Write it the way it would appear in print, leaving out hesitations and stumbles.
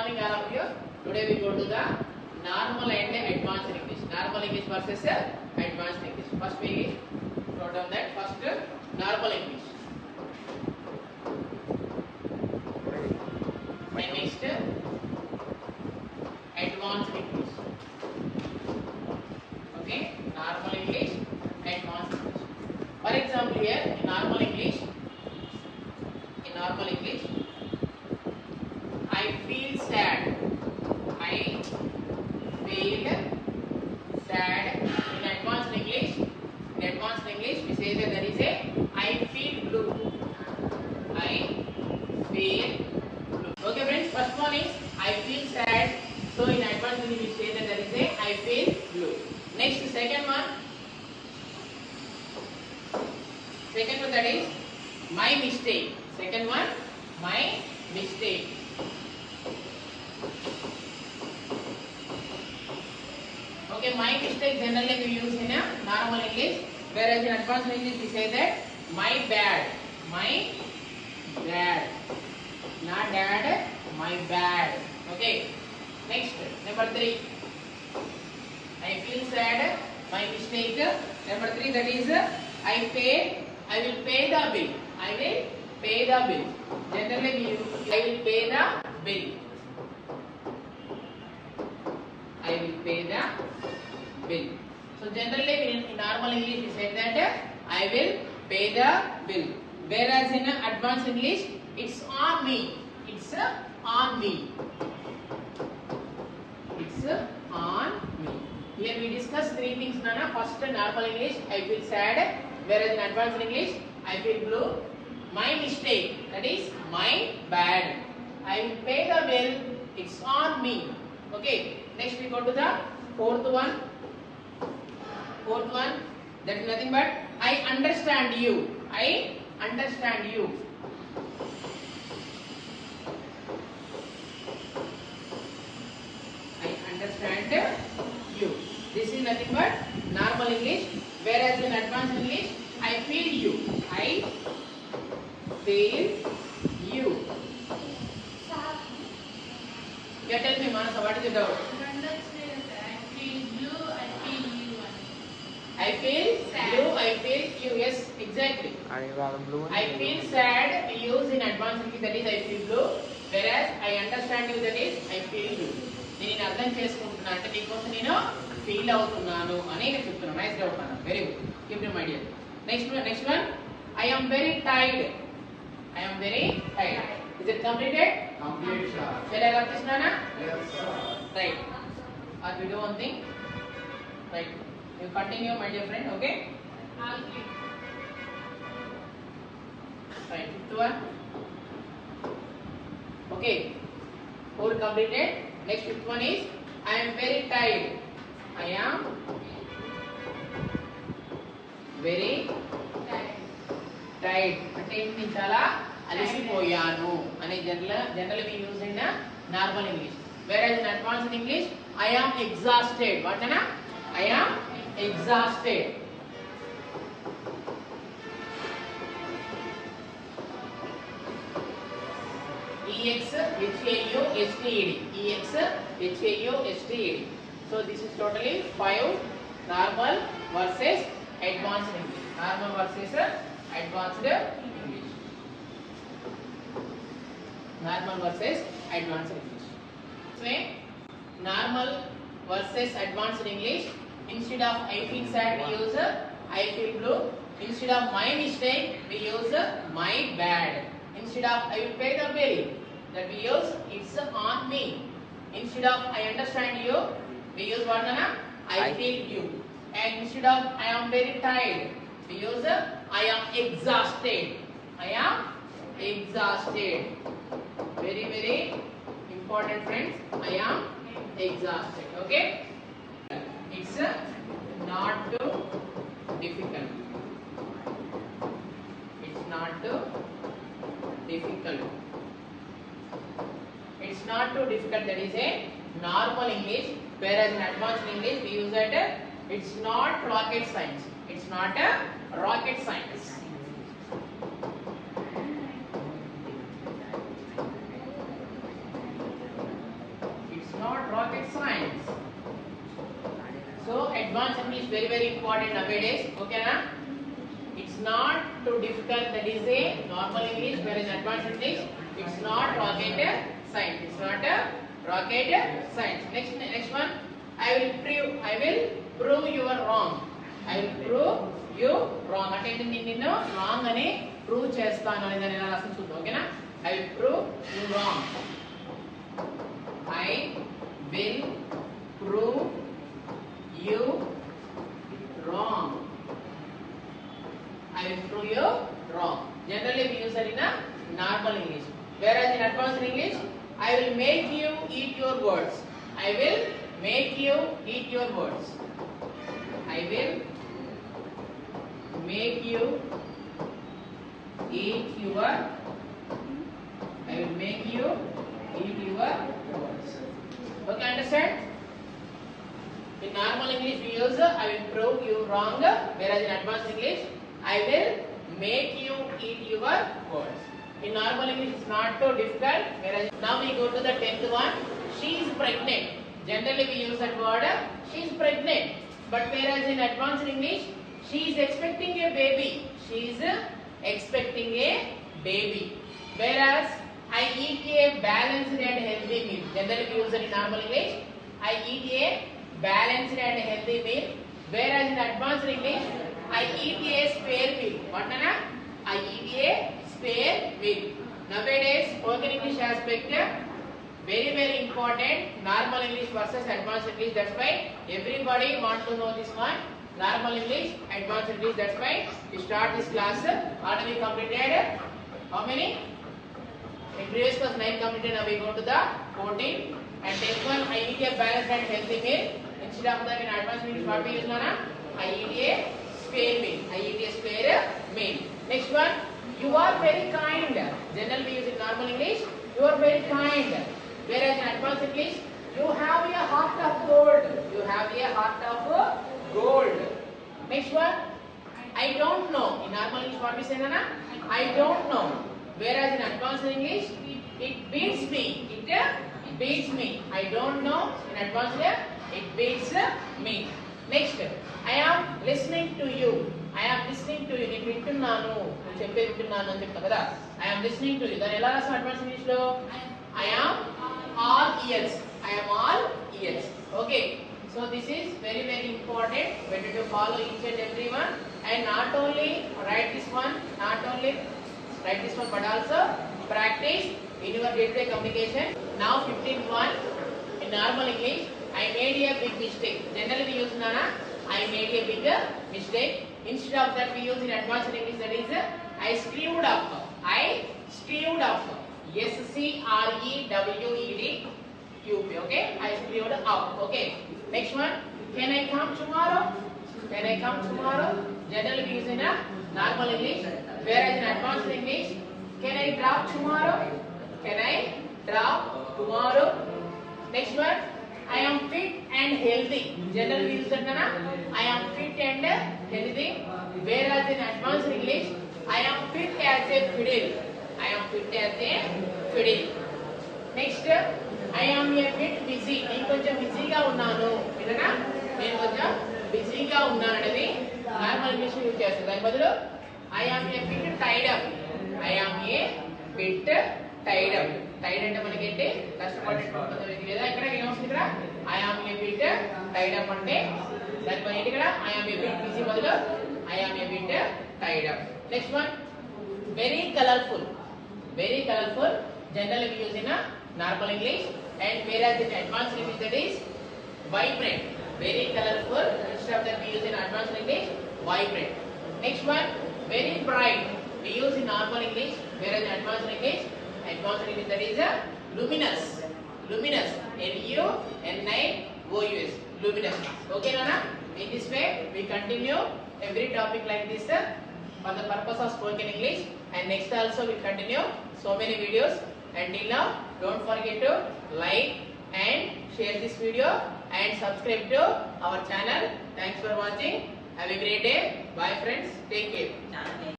morning, all of you. Today we go to the normal and advanced English. Normal English versus advanced English. First we wrote down that first normal English. And next advanced English. Okay, normal English, advanced English. For example, here in normal English, I feel sad. I feel sad. In advanced English, we say that there is a I feel blue. I feel blue. Okay, friends. First one is I feel sad. So in advanced English, we say that there is a I feel blue. Next, second one that is my mistake. Second one, my mistake. Okay, my mistake generally we use in a normal English, whereas in advanced English we say that my bad. My bad. Not dad, my bad. Okay. Next, number 3. I feel sad, my mistake. Number 3, that is I will pay the bill. I will pay the bill. Generally we use I will pay the bill. I will pay the bill. So generally in normal English we say that I will pay the bill. Whereas in advanced English it's on me. It's on me. It's on me. Here we discuss 3 things, Nana. First, normal English, I feel sad. Whereas in advanced English, I feel blue. My mistake, that is my bad. I will pay the bill. It's on me. Okay. Next we go to the fourth one. That is nothing but I understand you. I understand you. Understand you. This is nothing but normal English, whereas in advanced English I feel you. I feel you. Yeah, tell me, Manasa, what is the doubt? I feel blue, I feel you. I feel blue, I feel you. Yes, exactly. I feel sad we use in advanced English, that is I feel blue, whereas I understand you, that is I feel you. నేను అర్థం చేసుకుంటున్నా అంటే నీకోసం నేను feel అవుతున్నాను అని నేను చెప్తున్నాను. నైస్ డౌట్ అన్న, very good, keep it my dear. Next one I am very tired. I am very tired. Is it completed? Complete, sir. Shall I run this, Nana? Yes, sir. Right. Or we do one thing. Right. You continue, my dear friend. Okay. Right. Fifth one. Okay. 4 completed. Next fifth one is I am very tired. I am very tired. అంటే నేను చాలా అలసిపోయాను అనే general we use in normal English. Whereas in advanced English I am exhausted. What అన్నా? I am exhausted. EXHAUSTED. EXHAUSTED. So this is totally 5 normal versus advanced English. Normal versus advanced English. Normal versus advanced English. So normal versus advanced English. Instead of I feel sad, we use I feel blue. Instead of my mistake, we use my bad. Instead of I will pay the bill, that we use it's on me. Instead of I understand you, we use what, Nana? I feel you. And instead of I am very tired, we use I am exhausted. I am exhausted. Very, very important, friends. I am exhausted. Okay. It's not too difficult. It's not too difficult. It's not too difficult. That is a normal English. Whereas in advanced English we use that it's not rocket science. It's not a rocket science. science. So advanced English very important nowadays. Okay, na? It's not too difficult. That is a normal English. Whereas advanced English, it's not rocket science. It's not a rocket science. Next one. I will prove you are wrong. I will prove you wrong. అంటే నిన్ను wrong అని prove చేస్తాను అని దాన్ని ఎలా రాస్తాను చూద్దాం. ఓకేనా? I will prove you wrong. I will prove you wrong. I will prove you wrong. Generally we use that in a normal English. Whereas in advanced English, I will make you eat your words. I will make you eat your words. I will make you eat your. I will make you eat your words. Okay, understand? In normal English we use I will prove you wrong. Whereas in advanced English, I will make you eat your words. In normal English it's not so difficult. Whereas now we go to the 10th one. She is pregnant. Generally we use that word she is pregnant. But whereas in advanced English, she is expecting a baby. She is expecting a baby. Whereas I eat a balanced and healthy meal. Generally we use it in normal English. I eat a balanced and healthy meal. Whereas in advanced English, I eat a spare meal. What nana? I eat a spare meal. Nowadays, spoken English aspect very important. Normal English versus advanced English. That's why everybody wants to know this one. Normal English, advanced English. That's why we start this class. Already completed. How many? In previous class 9 completed. Now we go to the 14. And 10th one, I eat a balanced and healthy meal. Instead of that, in advanced English, what we use nana? I eat a spare meal. I eat a spare meal. Next one, you are very kind. Generally we use in normal English. You are very kind. Whereas in advanced English, you have a heart of gold. You have a heart of gold. Next one, I don't know. In normal English, what we say, nana? I don't know. Whereas in advanced English, it beats me. It beats me. I don't know. In advanced, it beats me. Next, I am listening to you. I am listening to you. నేను వింటున్నాను. నేను చెప్పేది వింటున్నాను అని చెప్తా కదా. I am listening to you. దాన్ని ఎలా రాస్తాం అడ్వాన్స్ ఇంగ్లీష్ లో? I am all ears. I am all ears. Okay. So this is very important. Better to follow each and every one. And not only write this one, but also practice in your day-to-day communication. Now 15th one. In normal English, I made a big mistake. Generally we use nana. I made a big mistake. Instead of that, we use in advanced English. That is, I screwed up. I screwed up. SCREWED. Okay, I screwed up. Okay. Next one, can I come tomorrow? Can I come tomorrow? Generally we use in a normal English. Whereas in advanced English, can I drop tomorrow? Can I drop tomorrow? Next one, I am fit and healthy. Generally we use that nana. I am fit and healthy. Whereas in advanced English, I am fit as a fiddle. I am fit as a fiddle. Next, I am a bit busy. నేను కొంచెం బిజీగా ఉన్నాను. విననా? నేను కొంచెం బిజీగా ఉన్నాను అనేది normal English use చేస్తాను. దాని బదులు I am a bit tied up. I am a bit tied up. Tied అంటే మనకి ఏంటి? కష్టపడేట్టు ఉంటుంది లేదా? ఇక్కడ ఏమొస్తుంది ఇక్కడ? I am a bit tied up అంటే దాని బదులు ఏంటి ఇక్కడ? I am a bit busy బదులు I am a bit tied up. Next one, very colorful. Very colorful. Generally we use in a normal English. And whereas in advanced English, that is vibrant. Very colorful. Instead of that, we use in advanced English, vibrant. Next one, very bright. We use in normal English. Whereas in advanced English, that is luminous. Luminous. Luminous. Luminous. Okay, Nana? In this way, we continue every topic like this for the purpose of spoken English. And next also we continue so many videos. Until now, don't forget to like and share this video and subscribe to our channel. Thanks for watching. Have a great day. Bye friends. Take care.